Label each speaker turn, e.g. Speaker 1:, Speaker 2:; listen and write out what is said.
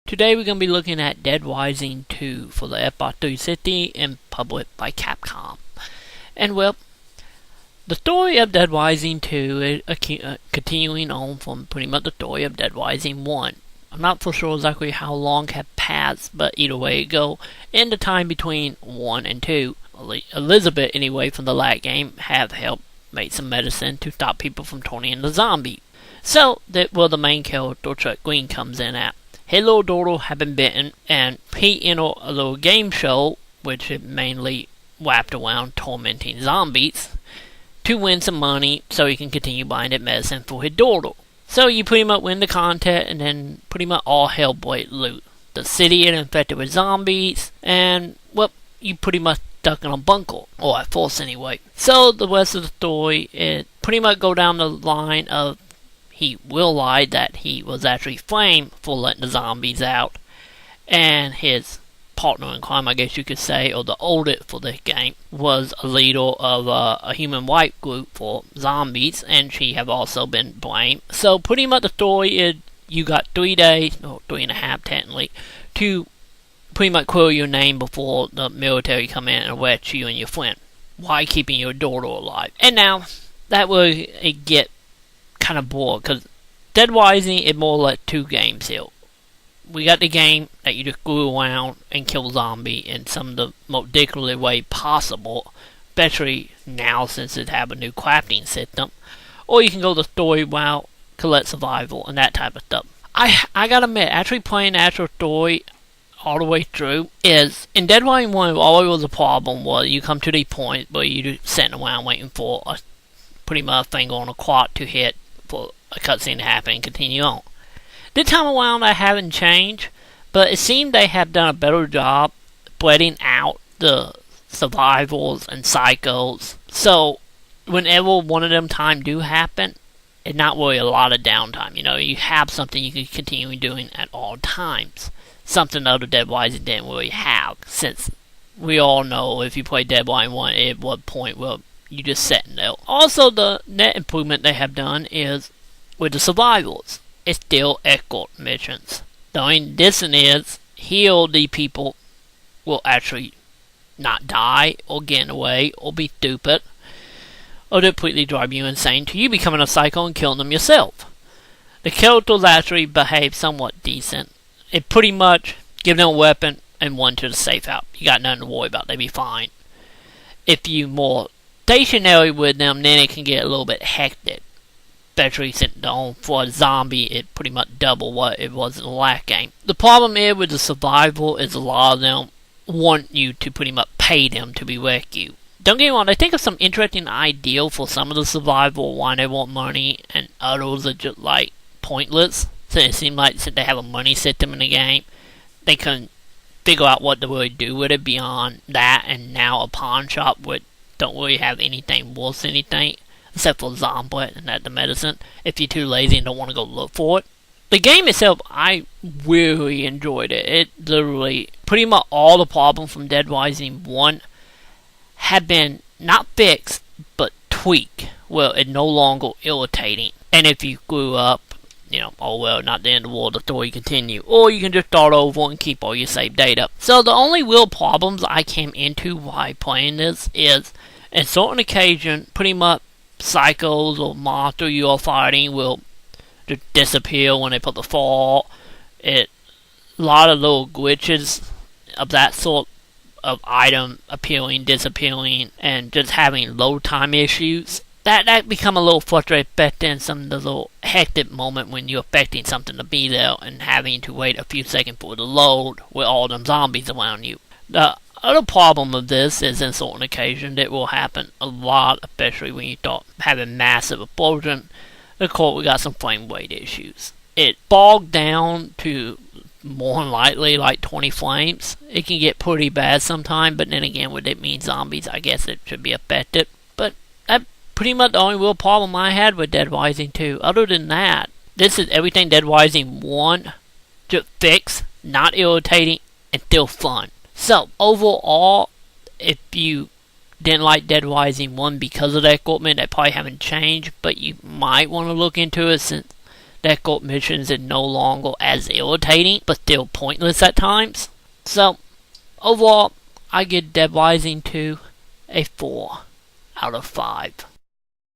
Speaker 1: Today we're going to be looking at Dead Rising 2 for the Xbox 360 and published by Capcom. And well, the story of Dead Rising 2 is continuing on from pretty much the story of Dead Rising 1. I'm not for sure exactly how long have passed, but either way it go, in the time between 1 and 2, Elizabeth anyway from the last game have helped make some medicine to stop people from turning into zombies. So that where the main character Chuck Green comes in at. His little daughter had been bitten, and he entered a little game show, which is mainly wrapped around tormenting zombies, to win some money so he can continue buying that medicine for his daughter. So you pretty much win the contest, and then pretty much all hell breaks loose. The city is infected with zombies, and, well, you pretty much stuck in a bunker, or at first anyway. So the rest of the story, it pretty much go down the line of he realized that he was actually framed for letting the zombies out, and his partner in crime, I guess you could say, or the oldest for this game, was a leader of a human rights group for zombies, and she have also been blamed. So pretty much the story is you got 3 days, or 3.5 technically, to pretty much clear your name before the military come in and arrest you and your friend, while keeping your daughter alive. And now, that will get kind of bored, because Dead Rising is more like 2 games here. We got the game that you just go around and kill zombie in some of the most ridiculous way possible, especially now since it have a new crafting system. Or you can go the story route, collect survival, and that type of stuff. I gotta admit, actually playing the actual story all the way through is, in Dead Rising 1, always was a problem was you come to the point where you're just sitting around waiting for a pretty much thing on a clock to hit for a cutscene to happen and continue on. This time around I haven't changed, but it seems they have done a better job spreading out the survivals and cycles. So whenever one of them time do happen, it's not really a lot of downtime. You know, you have something you can continue doing at all times. Something other Dead Rising didn't really have, since we all know if you play Dead Rising 1 at what point will you just sitting there. Also, the net improvement they have done is with the survivals. It's still escort missions. The only difference is here the people will actually not die or get away or be stupid or completely drive you insane to you becoming a psycho and killing them yourself. The characters actually behave somewhat decent. It pretty much give them a weapon and one to the safe house. You got nothing to worry about. They be fine. If you more stationary with them, then it can get a little bit hectic. Especially since for a zombie, it pretty much double what it was in the last game. The problem is with the survival is a lot of them want you to pretty much pay them to be rescued. Don't get me wrong, I think of some interesting ideal for some of the survival, why they want money, and others are just like pointless. So it seems like since they have a money system in the game, they couldn't figure out what to really do with it beyond that, and now a pawn shop would don't really have anything worth anything except for zombie and that the medicine if you're too lazy and don't want to go look for it. The game itself, I really enjoyed it. It literally, pretty much all the problems from Dead Rising 1 have been not fixed, but tweaked. Well, it's no longer irritating. And if you grew up, you know, oh well, not the end of the world, the story continue. Or you can just start over and keep all your saved data. So the only real problems I came into while playing this is, on certain occasions, pretty much psychos or monsters you are fighting will just disappear when they put the fall. A lot of little glitches of that sort of item appearing, disappearing, and just having load time issues. That become a little frustrating, affecting some of the little hectic moment when you're expecting something to be there and having to wait a few seconds for it to load with all them zombies around you. The other problem of this is in certain occasions it will happen a lot, especially when you start having massive explosion. Of course, we got some frame rate issues. It bogged down to more than likely like 20 frames. It can get pretty bad sometimes, but then again, with it mean zombies, I guess it should be affected. But that pretty much the only real problem I had with Dead Rising 2. Other than that, this is everything Dead Rising 1 just fixed, not irritating, and still fun. So, overall, if you didn't like Dead Rising 1 because of that equipment, that probably haven't changed, but you might want to look into it since difficult missions are no longer as irritating, but still pointless at times. So, overall, I give Dead Rising 2 a 4 out of 5.